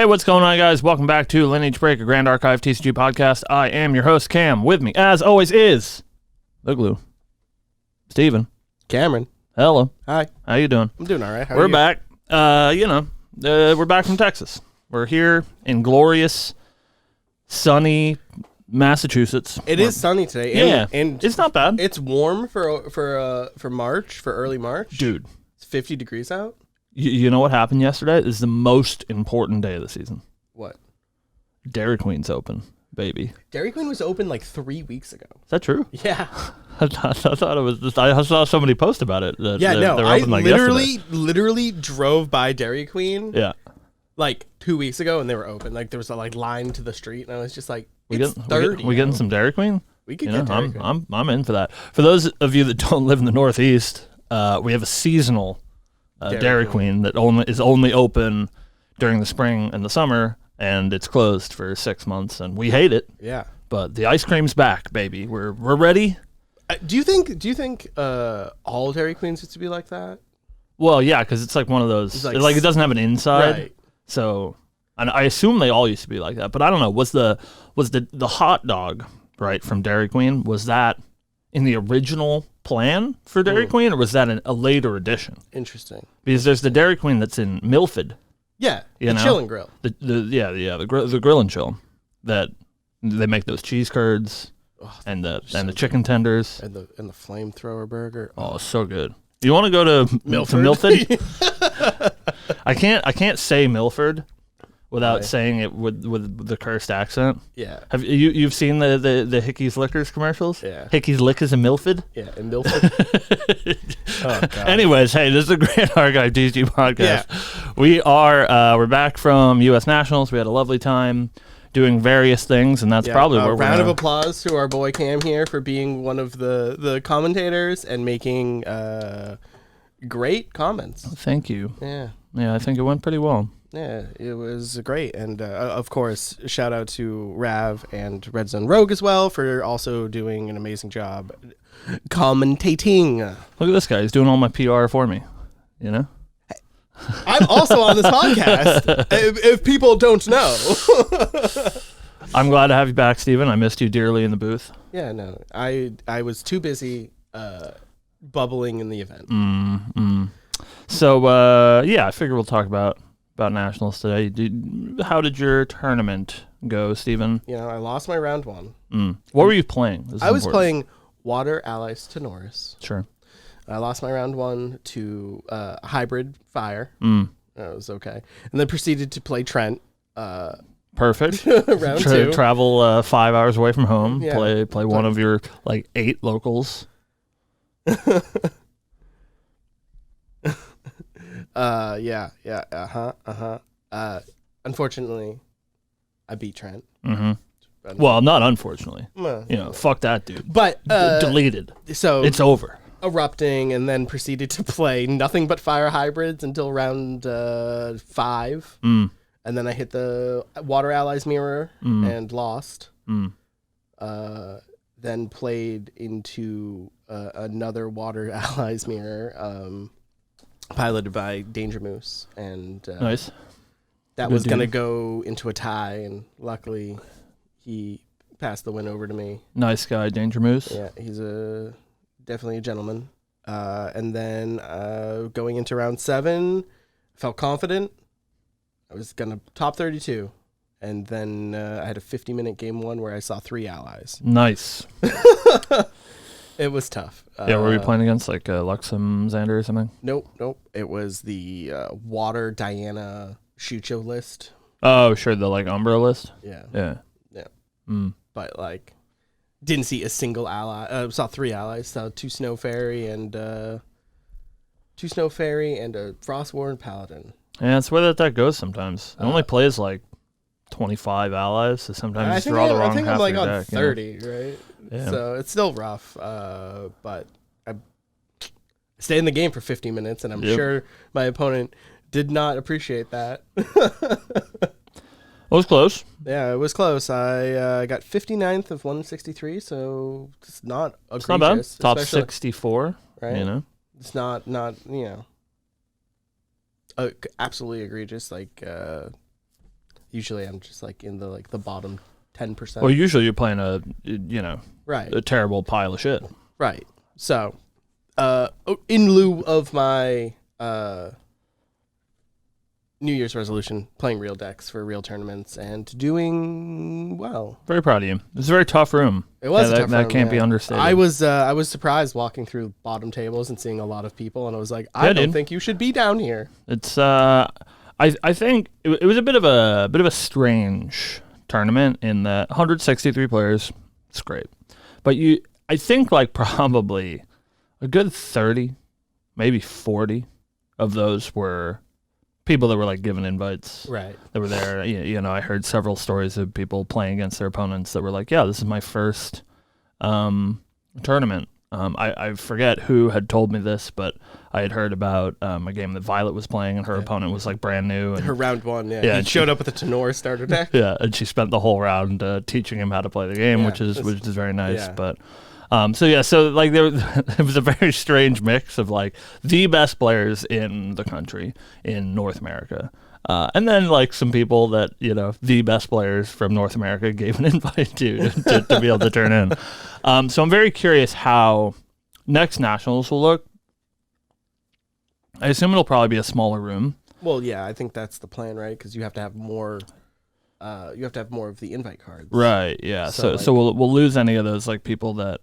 Hey, what's going on, guys? Welcome back to Lineage Break, a Grand Archive TCG podcast. I am your host, Cam. With me, as always, is the glue, Steven. Cameron. Hello. Hi. How you doing? I'm doing all right. How We're are you? back. We're back from Texas. We're here in glorious, sunny Massachusetts. It is sunny today. Yeah, and it's not bad. it's warm for March, for early March. Dude, It's 50 degrees out. you know what happened yesterday? This is the most important day of the season. What? Dairy Queen's open, baby. Dairy Queen was open like 3 weeks ago. Is that true? Yeah. I thought it was just, I saw somebody post about it. That Yeah, no. they're I open like yesterday. literally drove by Dairy Queen Yeah. like 2 weeks ago and they were open. Like there was a line to the street and I was just like, We it's getting 30. we getting some Dairy Queen? We could get Dairy Queen. I'm in for that. For those of you that don't live in the Northeast, we have a seasonal Dairy Queen that is only open during the spring and the summer, and it's closed for 6 months, and we hate it. Yeah. But the ice cream's back, baby. We're ready. Do you think all Dairy Queens used to be like that? Well, yeah, because it's like one of those. It's Like it doesn't have an inside, Right. so. And I assume they all used to be like that, but I don't know. Was the hot dog right from Dairy Queen? Was that in the original plan for Dairy Queen, or was that a later addition? Interesting. Because there's the Dairy Queen that's in Milford. Yeah, You the know? chill and grill. The grill and chill that they make those cheese curds and the chicken tenders. And the flamethrower burger. Oh, so good. You want to go to Milford? I can't say Milford without Why? saying it with the cursed accent. Yeah. Have you've seen the Hickey's Liquors commercials? Yeah. Hickey's Liquors in Milford. Yeah, in Milford. Oh, God. Anyways, hey, this is a Grand Archive TCG podcast. Yeah. We're back from U.S. Nationals. We had a lovely time doing various things, and that's probably where we're round of applause to our boy Cam here for being one of the commentators and making great comments. Thank you. Yeah. Yeah, I think it went pretty well. Yeah, it was great. And, of course, shout out to Rav and Red Zone Rogue as well for also doing an amazing job commentating. Look at this guy. He's doing all my PR for me, you know? I'm also on this podcast, if people don't know. I'm glad to have you back, Steven. I missed you dearly in the booth. Yeah, no, I was too busy bubbling in the event. So, I figure we'll talk about Nationals today. How did your tournament go, Steven? You know, I lost my round one. What were you playing? This is I was important. playing Water Allies to Norris. Sure. I lost my round one to Hybrid Fire. That was okay. And then proceeded to play Trent. Perfect. Round two. Travel 5 hours away from home. Yeah. Play one of your 8 locals. Unfortunately, I beat Trent. Well, not unfortunately. Well, Fuck that dude. But Deleted. so It's over. erupting, and then proceeded to play nothing but fire hybrids until round 5. And then I hit the Water Allies mirror and lost. Then played into another Water Allies mirror, piloted by Danger Moose, and Nice. that Good was going to dude. go into a tie, and luckily he passed the win over to me. Nice guy, Danger Moose. Yeah, he's definitely a gentleman. And then going into round 7, felt confident. I was going to top 32. And then I had a 50-minute game 1 where I saw 3 allies. Nice. It was tough. Yeah, were we playing against Luxem Xander or something? Nope. It was the Water Diana Shucho list. Oh, sure, the Umbra list. Yeah. Yeah. But didn't see a single ally. Saw 3 allies. Saw 2 Snow Fairy and a Frostborn Paladin. Yeah, it's where that goes sometimes. It only plays 25 allies, so sometimes you draw the wrong I think half I'm of your on deck. 30, right? Yeah. So it's still rough. But I stayed in the game for 50 minutes, and I'm sure my opponent did not appreciate that. It was close. Yeah, it was close. I got 59th of 163, so it's not egregious. It's not bad. Top especially- 64, right? you know? It's not absolutely egregious. Usually I'm just like in the bottom 10%. Well, usually you're playing Right. a terrible pile of shit. Right. So, in lieu of my New Year's resolution, playing real decks for real tournaments and doing well. Very proud of you. It's a very tough room. It was a tough room, that can't be understated. I was surprised walking through bottom tables and seeing a lot of people, and I was like, I don't think you should be down here. It's I think it was a bit of a strange tournament in that 163 players. It's great, but I think like probably a good 30, maybe 40 of those were people that were like given invites, right? That were there. I heard several stories of people playing against their opponents that were like, "Yeah, this is my first tournament." I forget who had told me this, but I had heard about a game that Violet was playing, and her opponent was like brand new. And her round one, he showed up with a Tenor starter deck. Yeah, and she spent the whole round teaching him how to play the game, which is very nice. Yeah. But so like it was a very strange mix of like the best players in the country in North America. And then like some people that, the best players from North America gave an invite to be able to turn in. So I'm very curious how next Nationals will look. I assume it'll probably be a smaller room. Well, yeah, I think that's the plan, right? Because you have to have more. You have to have more of the invite cards. Right. Yeah. So we'll lose any of those like people that,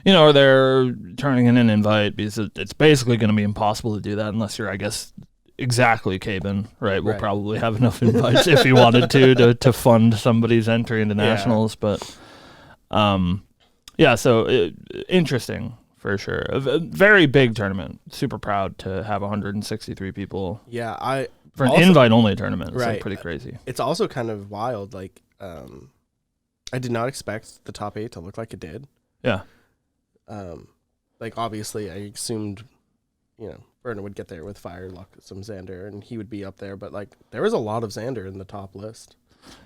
are there turning in an invite, because it's basically going to be impossible to do that unless you're, I guess, exactly Caben, right? We'll probably have enough invites if you wanted to fund somebody's entry into Nationals, but so interesting for sure. A very big tournament. Super proud to have 163 people. Yeah, for an invite-only tournament. It's right. like pretty crazy. It's also kind of wild. Like, I did not expect the top 8 to look like it did. Yeah. Like obviously, I assumed, Vernon would get there with Fireluck, some Xander, and he would be up there. But like, there was a lot of Xander in the top list.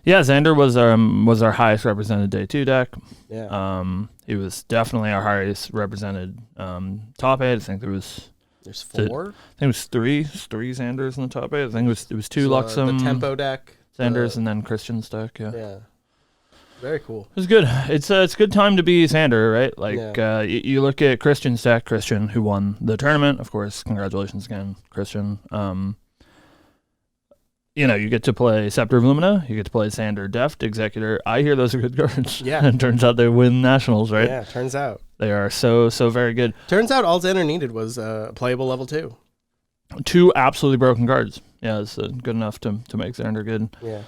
Yeah, Xander was our highest represented day 2 deck. Yeah. He was definitely our highest represented top 8. I think there's 4. I think it was three Xanders in the top 8. I think it was 2 Luxem, the tempo deck, Xanders, and then Christian's deck. Yeah. Yeah. Very cool. It's good. It's a good time to be Xander, right? Like you look at Christian's deck, Christian, who won the tournament, of course. Congratulations again, Christian. You get to play Scepter of Lumina. You get to play Xander, Deft, Executor. I hear those are good cards. Yeah. And turns out they win Nationals, right? Yeah, turns out. They are so very good. Turns out all Xander needed was playable level 2. 2 absolutely broken cards. Yeah, it's good enough to make Xander good. Yeah.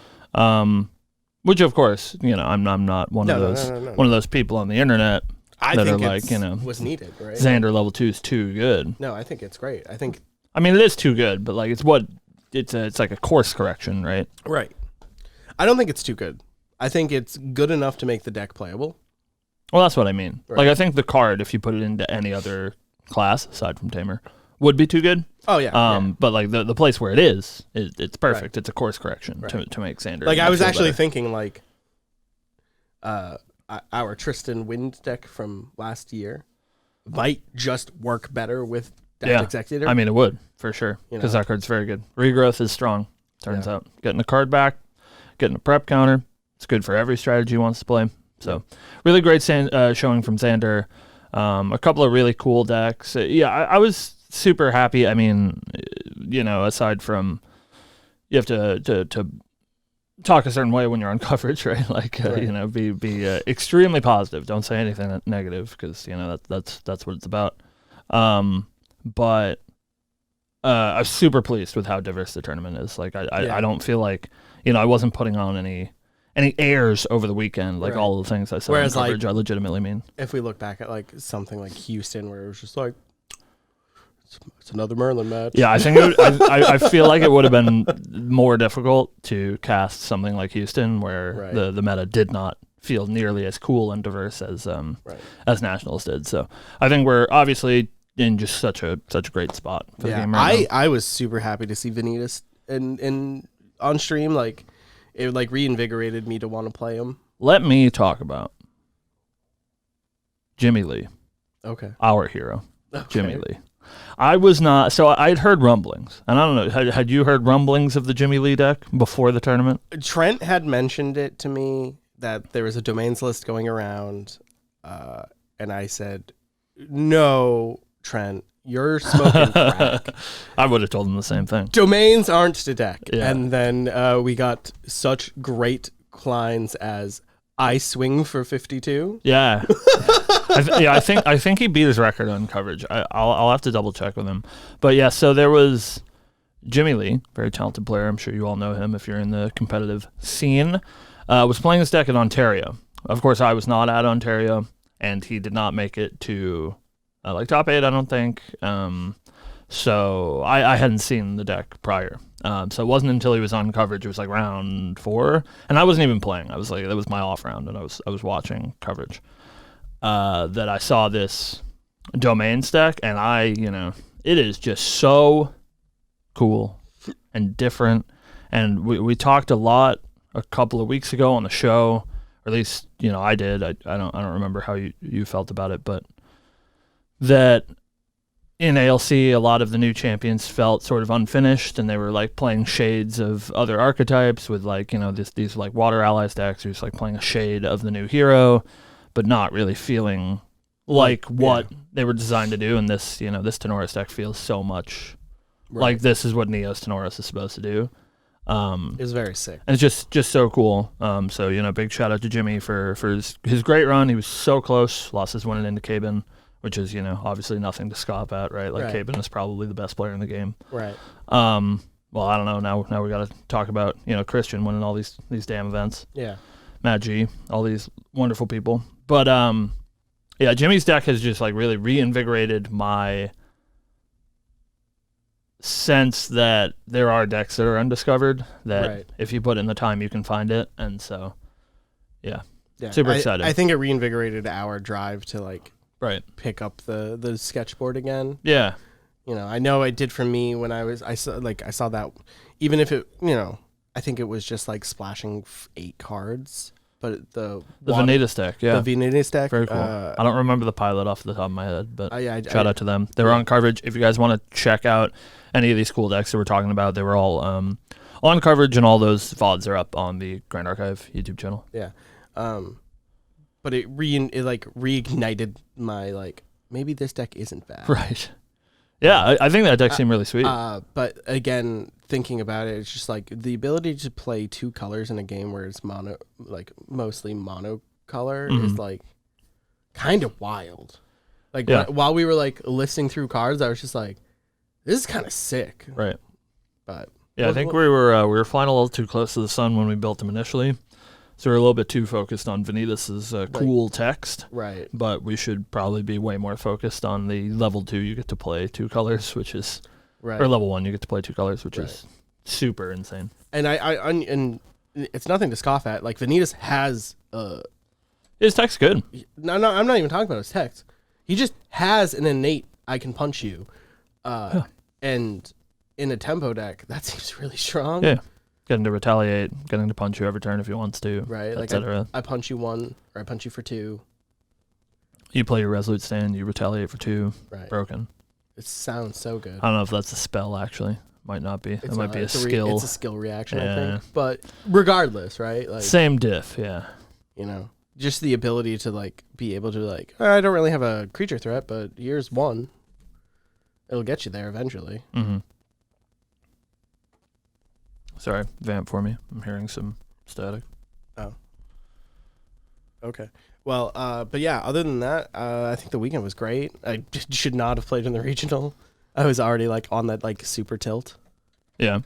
Which of course, I'm not one of those people on the internet I that think are like, was needed, right? Xander level 2 is too good. No, I think it's great. I mean, it is too good, but like it's like a course correction, right? Right. I don't think it's too good. I think it's good enough to make the deck playable. Well, that's what I mean. Right. Like I think the card, if you put it into any other class aside from Tamer, would be too good. Oh yeah. But like the place where it is, it's perfect. Right. It's a course correction to make Xander. Like I was actually better. thinking like, our Tristan Wind deck from last year might just work better with Death Executor. I mean, it would for sure because that card's very good. Regrowth is strong. Turns out getting a card back, getting a prep counter. It's good for every strategy he wants to play. So really great showing from Xander. A couple of really cool decks. I was super happy. I mean, aside from you have to talk a certain way when you're on coverage, right? Like, be extremely positive. Don't say anything negative because that's what it's about. But I'm super pleased with how diverse the tournament is. Like, I don't feel like I wasn't putting on any airs over the weekend, like all the things I said on coverage. I legitimately mean. If we look back at like something like Houston, where it was just like, it's another Merlin match. Yeah, I think I feel like it would have been more difficult to cast something like Houston, where the meta did not feel nearly as cool and diverse as Nationals did. So I think we're obviously in just such a great spot for the game right now. I was super happy to see Vanitas in on stream. Like it like reinvigorated me to want to play him. Let me talk about Jimmy Lee. Okay. Our hero, Jimmy Lee. I was not. So I'd heard rumblings, and I don't know. Had you heard rumblings of the Jimmy Lee deck before the tournament? Trent had mentioned it to me that there was a domains list going around, and I said, "No, Trent, you're smoking crack. I would have told him the same thing. Domains aren't the deck." Yeah. And then we got such great lines as "I swing for 52." Yeah, I think he beat his record on coverage. I'll have to double check with him, but yeah. So there was Jimmy Lee, very talented player. I'm sure you all know him if you're in the competitive scene. Was playing this deck in Ontario. Of course, I was not at Ontario, and he did not make it to top 8. I don't think. So I hadn't seen the deck prior. So it wasn't until he was on coverage. It was like round 4, and I wasn't even playing. I was like, that was my off round, and I was watching coverage. That I saw this domains deck, and it is just so cool and different. And we talked a lot a couple of weeks ago on the show, or at least I did. I don't remember how you felt about it, but that in ALC, a lot of the new champions felt sort of unfinished, and they were like playing shades of other archetypes with these like water allies decks, or just like playing a shade of the new hero, but not really feeling like what they were designed to do. And this this Tenoris deck feels so much like this is what Neo's Tenoris is supposed to do. It was very sick, and it's just so cool. So big shout out to Jimmy for his great run. He was so close, lost his winning into Cabin, which is obviously nothing to scoff at, right? Like Cabin is probably the best player in the game, right? Well, I don't know. Now we got to talk about Christian winning all these damn events. Yeah, Matt G, all these wonderful people. But Jimmy's deck has just like really reinvigorated my sense that there are decks that are undiscovered, that if you put in the time you can find it. And so super excited. I think it reinvigorated our drive to pick up the sketchboard again. Yeah, I know it did for me when I saw that, even if it I think it was just like splashing 8 cards. But the Vanitas deck, the Vanitas deck, very cool. I don't remember the pilot off the top of my head, but shout out to them. They were on coverage. If you guys want to check out any of these cool decks that we're talking about, they were all on coverage, and all those VODs are up on the Grand Archive YouTube channel. Yeah, but it reignited my maybe this deck isn't bad. Right. Yeah, I think that deck seemed really sweet. But again, thinking about it, it's just the ability to play 2 colors in a game where it's mostly monocolor is kind of wild. While we were listing through cards, I was just like, this is kind of sick. Right. But I think we were flying a little too close to the sun when we built them initially. So we're a little bit too focused on Vanitas' cool text. Right. But we should probably be way more focused on the level 2 you get to play 2 colors, which is... Right. Or level 1 you get to play 2 colors, which is super insane. And and it's nothing to scoff at. Vanitas has... his tech's good. No, I'm not even talking about his text. He just has an innate I can punch you. And in a tempo deck, that seems really strong. Yeah. Getting to retaliate, getting to punch you every turn if he wants to, right? etc. I punch you 1, or I punch you for 2. You play your Resolute Stand, you retaliate for 2. Right. Broken. It sounds so good. I don't know if that's a spell, actually. Might not be. It might be a skill. It's a skill reaction, I think. But regardless, right? Same diff, yeah. Just the ability to be able to I don't really have a creature threat, but here's 1. It'll get you there eventually. Mm-hmm. Sorry, vamp for me. I'm hearing some static. Oh. Okay. Well, but yeah, other than that, I think the weekend was great. I should not have played in the regional. I was already on that super tilt. Yeah.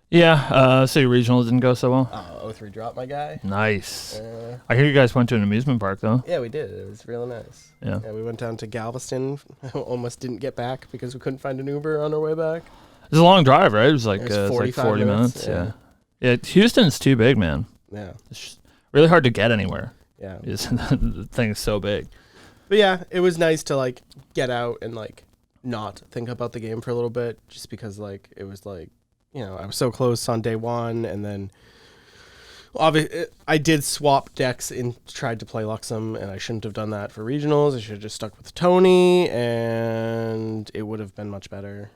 Yeah, so your regional didn't go so well? Oh, 03 drop, my guy. Nice. I hear you guys went to an amusement park, though. Yeah, we did. It was really nice. Yeah. We went down to Galveston. Almost didn't get back because we couldn't find an Uber on our way back. It was a long drive, right? It was like 40 minutes. Yeah. Houston's too big, man. Yeah. It's just really hard to get anywhere. Yeah. The thing's so big. But yeah, it was nice to get out and not think about the game for a little bit, just because it was I was so close on day 1, and then Obviously, I did swap decks and tried to play Luxem, and I shouldn't have done that for regionals. I should have just stuck with Tony, and it would have been much better.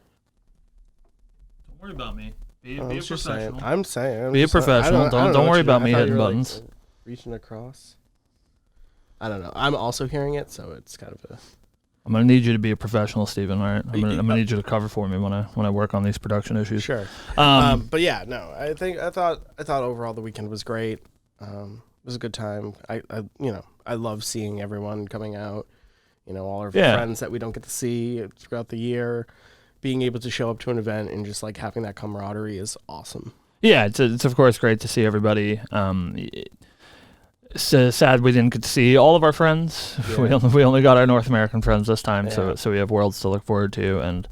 Don't worry about me. Be a Just professional. I'm saying. Be a professional. Don't worry about me hitting like, buttons. reaching across. I don't know. I'm also hearing it, so it's kind of a. I'm gonna need you to be a professional, Steven. All right, I'm gonna need you to cover for me when I work on these production issues. Sure. But yeah, no. I thought overall the weekend was great. It was a good time. I love seeing everyone coming out. All our friends that we don't get to see throughout the year, being able to show up to an event and just like having that camaraderie is awesome. Yeah, it's of course great to see everybody. So sad we didn't get to see all of our friends. Yeah. We only got our North American friends this time, so we have Worlds to look forward to. And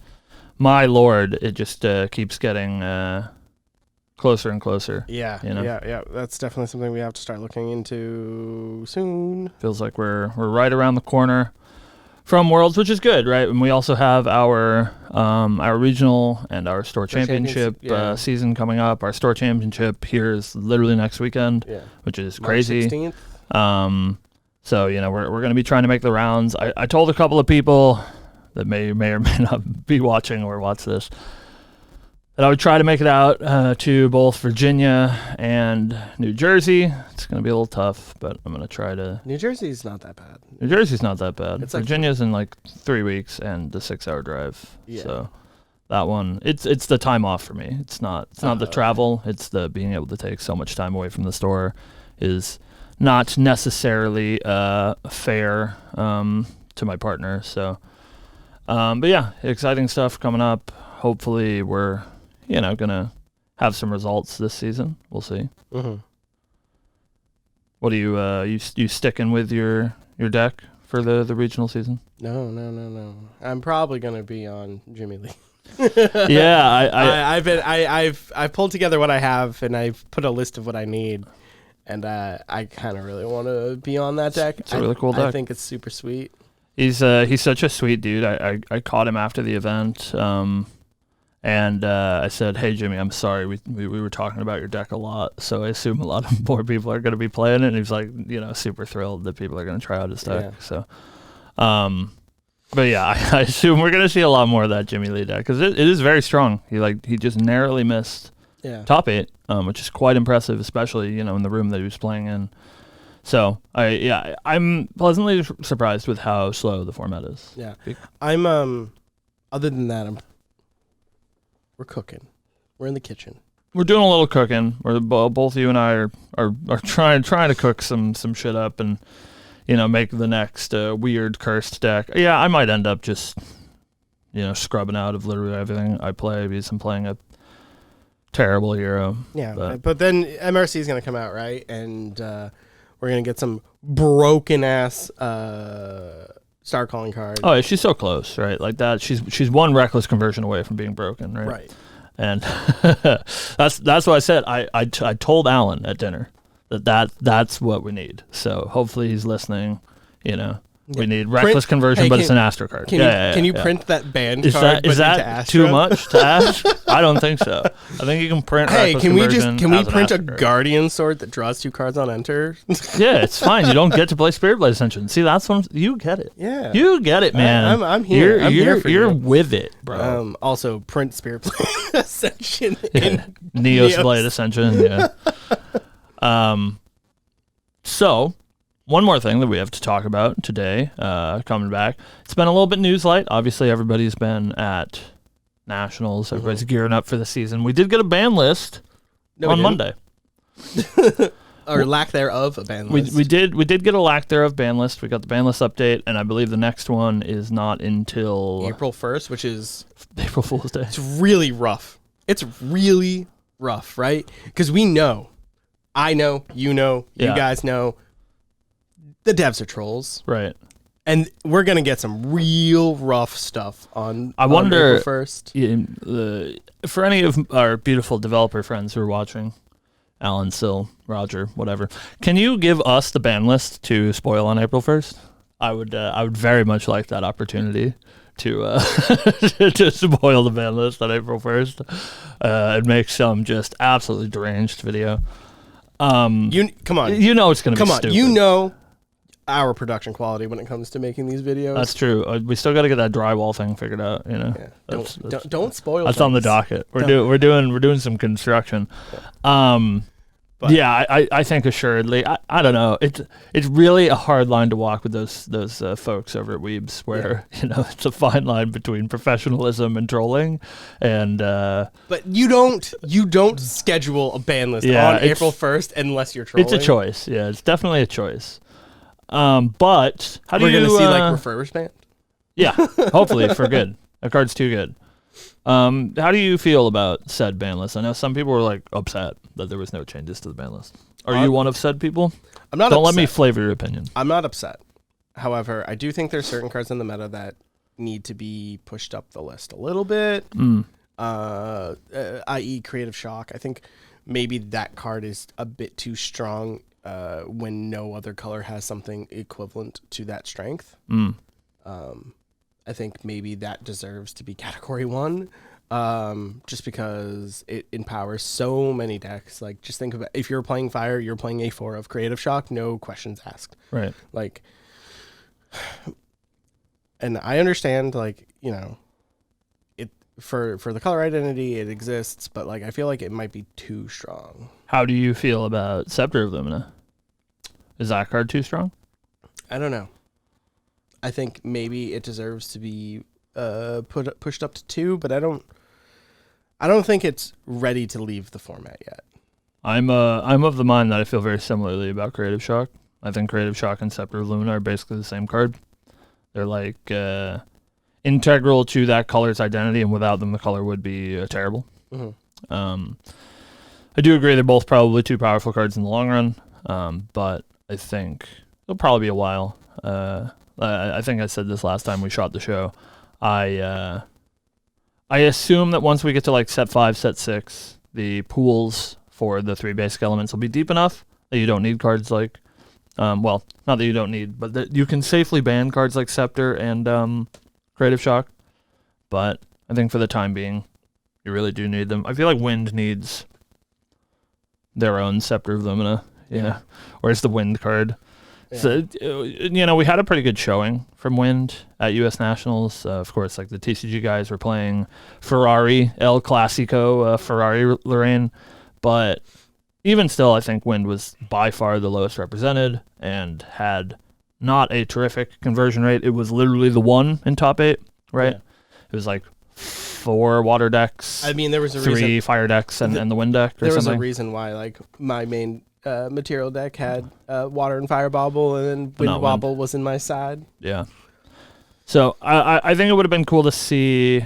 my lord, it just keeps getting closer and closer. Yeah, yeah. That's definitely something we have to start looking into soon. Feels like we're right around the corner from Worlds, which is good, right? And we also have our regional and our store championship season coming up. Our store championship here is literally next weekend, which is crazy. March 16th. So we're going to be trying to make the rounds. I told a couple of people that may or may not be watching or watch this that I would try to make it out to both Virginia and New Jersey. It's going to be a little tough, but I'm going to try to. New Jersey's not that bad. New Jersey's not that bad. It's Virginia's in like 3 weeks and the 6-hour drive. Yeah. So that one, it's the time off for me. It's not the travel. It's the being able to take so much time away from the store is not necessarily fair to my partner. So, but yeah, exciting stuff coming up. Hopefully we're gonna have some results this season. We'll see. Mm-hmm. What are you sticking with your deck for the regional season? No. I'm probably gonna be on Jimmy Lee. Yeah, I've pulled together what I have and I've put a list of what I need, and I kind of really want to be on that deck. It's a really cool deck. I think it's super sweet. He's such a sweet dude. I caught him after the event. And I said, "Hey Jimmy, I'm sorry. We were talking about your deck a lot, so I assume a lot of more people are going to be playing it." And he's like, super thrilled that people are going to try out his deck. Yeah. So, but yeah, I assume we're going to see a lot more of that Jimmy Lee deck because it is very strong. He just narrowly missed top 8, which is quite impressive, especially in the room that he was playing in. So I'm pleasantly surprised with how slow the format is. Yeah, I'm other than that, we're cooking. We're in the kitchen. We're doing a little cooking. We're both you and I are trying to cook some shit up and make the next weird cursed deck. Yeah, I might end up just scrubbing out of literally everything I play because I'm playing a terrible hero. Yeah, but then MRC is gonna come out, right? And we're gonna get some broken ass Star Calling card. Oh, yeah, she's so close, right? Like that. She's one reckless conversion away from being broken, right? Right. And that's what I said. I told Alan at dinner that's what we need. So hopefully he's listening. We need reckless conversion, but it's an Astro card. Can you print that band card? Is that too much to ask? I don't think so. I think you can print. Hey, can we print a Guardian sword that draws 2 cards on enter? Yeah, it's fine. You don't get to play Spirit Blade Ascension. See, that's one. You get it. Yeah, you get it, man. I'm here. You're with it, bro. Also, print Spirit Blade Ascension. Neos Blade Ascension. Yeah. So. One more thing that we have to talk about today, coming back. It's been a little bit news light. Obviously, everybody's been at Nationals. Everybody's gearing up for the season. We did get a ban list on Monday. Or lack thereof a ban list. We did get a lack thereof ban list. We got the ban list update, and I believe the next one is not until April 1st, which is April Fool's Day. It's really rough. It's really rough, right? Because we know, I know, you guys know, the devs are trolls. Right. And we're going to get some real rough stuff on April 1st. For any of our beautiful developer friends who are watching, Alan, Sil, Roger, whatever, can you give us the ban list to spoil on April 1st? I would very much like that opportunity to to spoil the ban list on April 1st and make some just absolutely deranged video. Come on. You know it's going to be Come on. stupid. You know our production quality when it comes to making these videos. That's true. We still got to get that drywall thing figured out. You know, Yeah. Don't spoil. That's things. on the docket. We're doing some construction. Yeah. I think assuredly. I don't know. It's really a hard line to walk with those folks over at Weebs, where it's a fine line between professionalism and trolling, and. But you don't schedule a ban list on April 1st unless you're trolling. It's a choice. Yeah, it's definitely a choice. But how do we're gonna see like refurbished band? Yeah, hopefully for good. That card's too good. How do you feel about said ban list? I know some people were like upset that there was no changes to the ban list. Are you one of said people? I'm not. Don't upset. let me flavor your opinion. I'm not upset. However, I do think there's certain cards in the meta that need to be pushed up the list a little bit. I.e., Creative Shock. I think maybe that card is a bit too strong when no other color has something equivalent to that strength. I think maybe that deserves to be category 1, just because it empowers so many decks. Like, just think of it. If you're playing Fire, you're playing A4 of Creative Shock, no questions asked. Right. Like, and I understand, like, it for the color identity, it exists, but like, I feel like it might be too strong. How do you feel about Scepter of Lumina? Is that card too strong? I don't know. I think maybe it deserves to be pushed up to 2, but I don't think it's ready to leave the format yet. I'm of the mind that I feel very similarly about Creative Shock. I think Creative Shock and Scepter of Lumina are basically the same card. They're like integral to that color's identity, and without them, the color would be terrible. I do agree they're both probably too powerful cards in the long run, but I think it'll probably be a while. I think I said this last time we shot the show. I assume that once we get to like set 5, set 6, the pools for the 3 basic elements will be deep enough that you don't need cards like, well, not that you don't need, but that you can safely ban cards like Scepter and Creative Shock. But I think for the time being, you really do need them. I feel like Wind needs their own Scepter of Lumina, or it's the Wind card. Yeah. So, we had a pretty good showing from Wind at U.S. Nationals. Of course, like the TCG guys were playing Ferrari, El Clasico, Ferrari Lorraine. But even still, I think Wind was by far the lowest represented and had not a terrific conversion rate. It was literally the 1 in top 8, right? Yeah. It was like 4 water decks. I mean, there was a 3 fire decks and the Wind deck or there something. There was a reason why, like, my main material deck had water and fire bobble, and then wind wobble was in my side. Yeah. So I think it would have been cool to see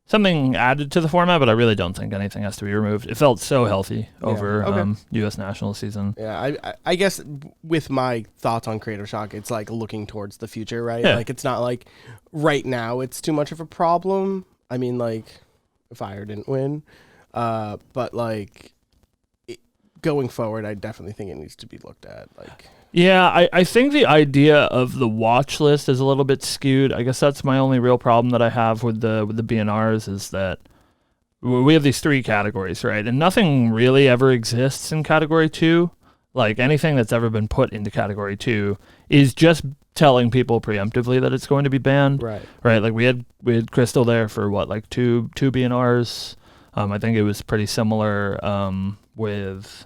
something added to the format, but I really don't think anything has to be removed. It felt so healthy over U.S. National season. Yeah, I guess with my thoughts on Creative Shock, it's like looking towards the future, right? Yeah. Like, it's not like right now it's too much of a problem. I mean, like, Fire didn't win, but like, going forward, I definitely think it needs to be looked at. Like, yeah, I think the idea of the watch list is a little bit skewed. I guess that's my only real problem that I have with the BNRs is that we have these 3 categories, right? And nothing really ever exists in category 2. Like, anything that's ever been put into category 2 is just telling people preemptively that it's going to be banned. Right. Right. Like, we had Crystal there for what, like two BNRs. I think it was pretty similar with.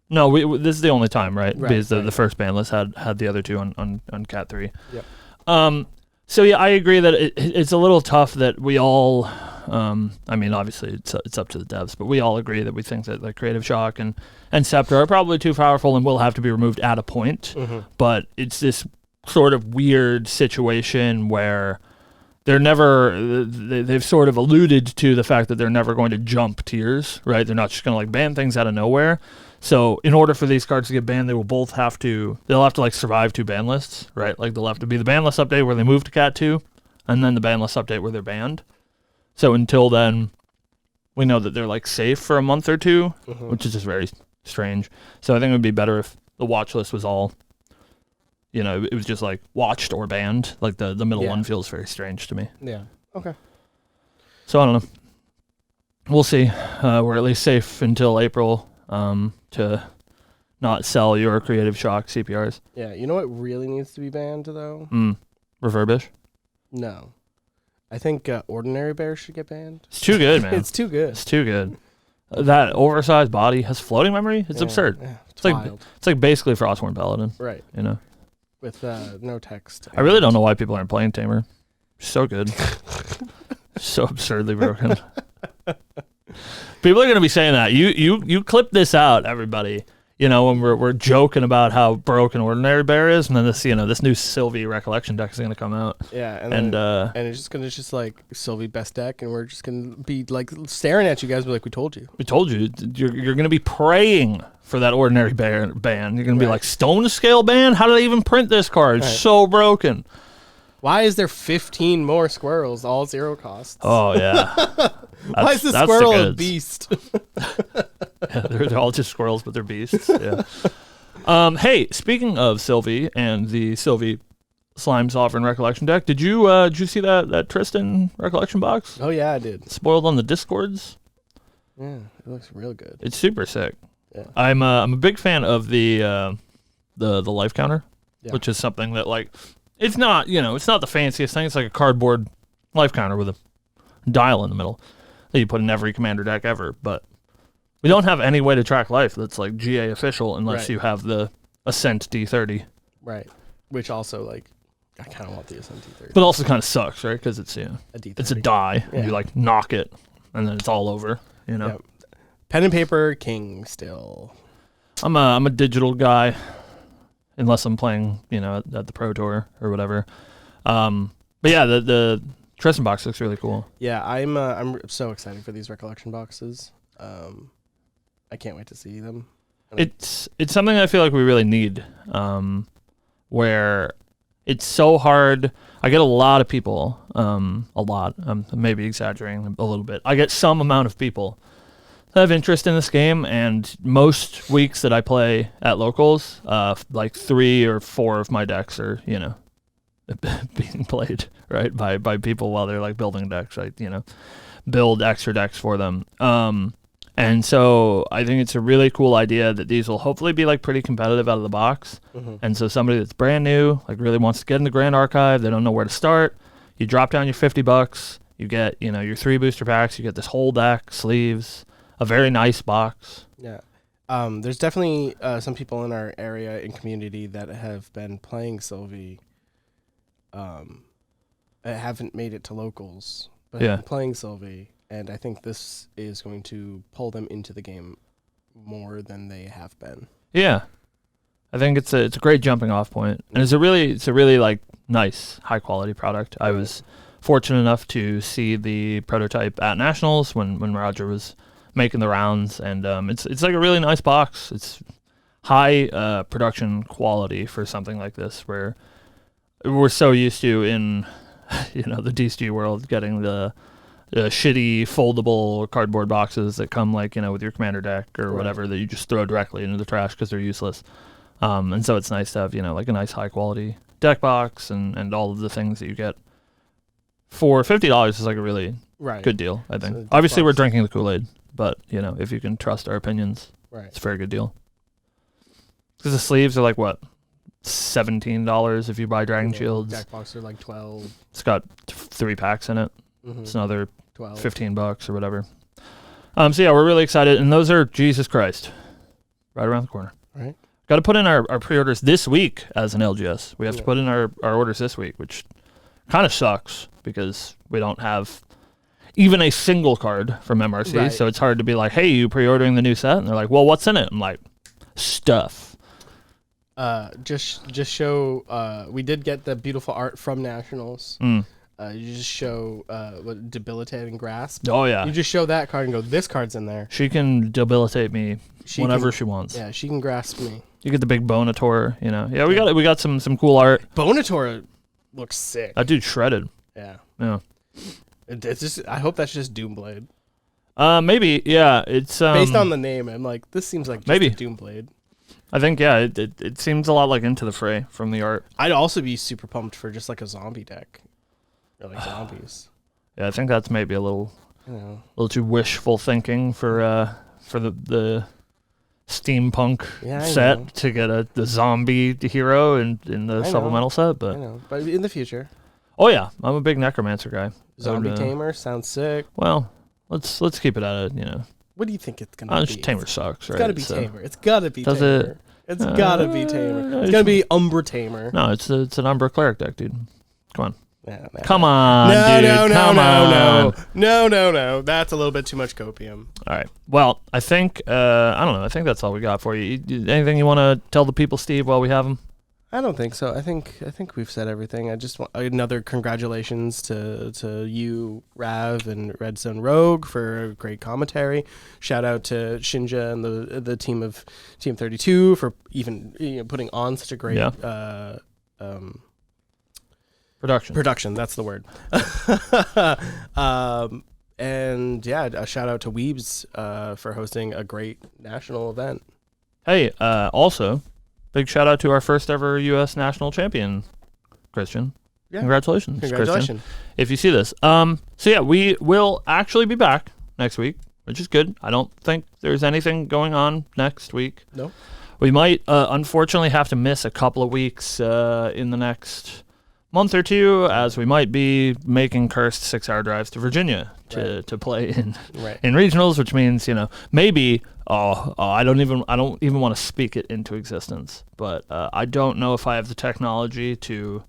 No, this is the only time, right? Because the first ban list had the other 2 on Cat 3. Yep. So yeah, I agree that it's a little tough that we all. I mean, obviously it's up to the devs, but we all agree that we think that like Creative Shock and Scepter are probably too powerful and will have to be removed at a point. But it's this sort of weird situation where they've sort of alluded to the fact that they're never going to jump tiers, right? They're not just going to like ban things out of nowhere. So in order for these cards to get banned, they'll have to like survive 2 ban lists, right? Like, they'll have to be the ban list update where they move to Cat 2, and then the ban list update where they're banned. So until then, we know that they're like safe for a month or 2, which is just very strange. So I think it would be better if the watch list was all, it was just like watched or banned. Like the middle one feels very strange to me. Yeah. Okay. So I don't know. We'll see. We're at least safe until April. To not sell your Creative Shock CPRs. Yeah, you know what really needs to be banned though? Refurbish. No, I think Ordinary Bear should get banned. It's too good, man. It's too good. It's too good. That oversized body has floating memory. It's absurd. Yeah, It's wild. like basically Frostborn Paladin. Right. You know. With no text. I really don't know why people aren't playing Tamer. So good. So absurdly broken. People are gonna be saying that. You clip this out, everybody. You know, when we're joking about how broken Ordinary Bear is, and then this new Sylvie Recollection deck is gonna come out. Yeah, and it's just gonna like Sylvie best deck, and we're just gonna be like staring at you guys, like we told you. We told you. You're gonna be praying for that Ordinary Bear ban. You're gonna be like, Stone Scale ban? How did they even print this card? It's so broken. Why is there 15 more squirrels, all 0 costs? Oh yeah. Why is the squirrel a beast? Yeah, they're all just squirrels, but they're beasts. Yeah. Hey, speaking of Sylvie and the Sylvie Slime Sovereign Recollection deck, did you see that Tristan Recollection box? Oh yeah, I did. Spoiled on the Discords. Yeah, it looks real good. It's super sick. Yeah. I'm a big fan of the life counter, which is something that like it's not the fanciest thing. It's like a cardboard life counter with a dial in the middle that you put in every commander deck ever, but we don't have any way to track life that's like GA official unless you have the Ascent D30. Right. Which also like I kind of want the Ascent D30. But also kind of sucks, right? Because it's a D30. It's a die, and you like knock it, and then it's all over. You know. Yep. Pen and paper king still. I'm a digital guy, unless I'm playing at the Pro Tour or whatever. But yeah, the Tristan box looks really cool. Yeah, I'm so excited for these recollection boxes. I can't wait to see them. It's something I feel like we really need, where it's so hard. I get a lot of people, maybe exaggerating a little bit. I get some amount of people that have interest in this game, and most weeks that I play at locals, like 3 or 4 of my decks are, being played, right, by people while they're like building decks. I build extra decks for them. And so I think it's a really cool idea that these will hopefully be like pretty competitive out of the box. Mm-hmm. And so somebody that's brand new, like really wants to get in the Grand Archive, they don't know where to start. You drop down your $50, you get, your 3 booster packs, you get this whole deck, sleeves, a very nice box. Yeah. There's definitely some people in our area and community that have been playing Sylvie, haven't made it to locals, but have been playing Sylvie. And I think this is going to pull them into the game more than they have been. Yeah, I think it's a great jumping off point, and it's a really like nice high quality product. I was fortunate enough to see the prototype at Nationals when Roger was making the rounds, and it's like a really nice box. It's high production quality for something like this, where we're so used to in the DCG world getting the shitty foldable cardboard boxes that come like with your commander deck or whatever that you just throw directly into the trash because they're useless. And so it's nice to have like a nice high quality deck box and all of the things that you get for $50 is like a really good deal. I think. Obviously, we're drinking the Kool-Aid, but if you can trust our opinions, it's a very good deal. Because the sleeves are like what, $17 if you buy Dragon Shields. Deck boxes are like $12. It's got 3 packs in it. Mm-hmm. It's another $15 or whatever. So yeah, we're really excited, and those are Jesus Christ, right around the corner. Right. Got to put in our pre-orders this week as an LGS. We have to put in our orders this week, which kind of sucks because we don't have even a single card from MRC. Right. So it's hard to be like, hey, you pre-ordering the new set? And they're like, well, what's in it? I'm like, stuff. Just show. We did get the beautiful art from Nationals. You just show what debilitating grasp. Oh yeah. You just show that card and go, this card's in there. She can debilitate me whenever she wants. Yeah, she can grasp me. You get the big Bonator, Yeah, we got some cool art. Bonator looks sick. That dude's shredded. Yeah. Yeah. It's just. I hope that's just Doomblade. Maybe. Yeah. It's based on the name. I'm like, this seems like just maybe a Doomblade. I think it seems a lot like Into the Fray from the art. I'd also be super pumped for just like a zombie deck. Or like zombies. Yeah, I think that's maybe a little too wishful thinking for the steampunk I set know. to get the zombie hero in the I supplemental set. I But know, but in the future, oh yeah, I'm a big necromancer guy. zombie And, tamer sounds sick. Well, let's keep it at it. What do you think it's gonna be? Tamer sucks, right? It's gotta be tamer. It's gotta be Does tamer. it? It's gotta be tamer. It's gotta be Umbra tamer. No, it's an Umbra cleric deck, dude. Come on. Come on, dude. Come on. No. That's a little bit too much copium. All right. Well, I think I don't know. I think that's all we got for you. Anything you want to tell the people, Steve, while we have them? I don't think so. I think we've said everything. I just want another congratulations to you, Rav, and Redstone Rogue for a great commentary. Shout out to Shinja and the team of Team 32 for even putting on such a great Production, that's the word. And yeah, a shout out to Weebs for hosting a great national event. Hey, also, big shout out to our first ever U.S. national champion, Christian. Yeah. Congratulations, Christian. If you see this. So yeah, we will actually be back next week, which is good. I don't think there's anything going on next week. No. We might, unfortunately, have to miss a couple of weeks in the next month or two, as we might be making cursed 6-hour drives to Virginia to play in regionals, which means maybe I don't even want to speak it into existence, but I don't know if I have the technology to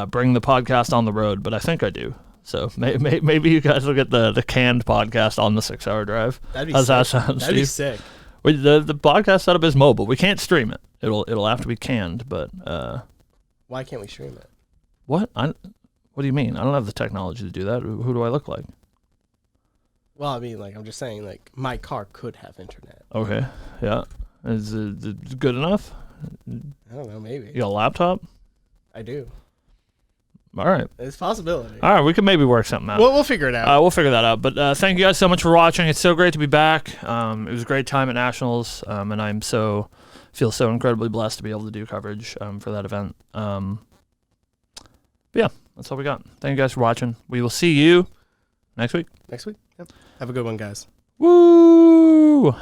bring the podcast on the road, but I think I do. So maybe you guys will get the canned podcast on the 6-hour drive. That'd be How's sick. that sound, That'd be Steve? sick. The podcast setup is mobile. We can't stream it. It'll have to be canned, but why can't we stream it? What do you mean? I don't have the technology to do that. Who do I look like? Well, I mean, I'm just saying, my car could have internet. Okay, yeah. Is it good enough? I don't know, maybe. You got a laptop? I do. All right. It's a possibility. All right, we can maybe work something out. We'll figure it out. We'll figure that out. But thank you guys so much for watching. It's so great to be back. It was a great time at Nationals, and I'm feel so incredibly blessed to be able to do coverage for that event. But yeah, that's all we got. Thank you guys for watching. We will see you next week. Yep. Have a good one, guys. Woo!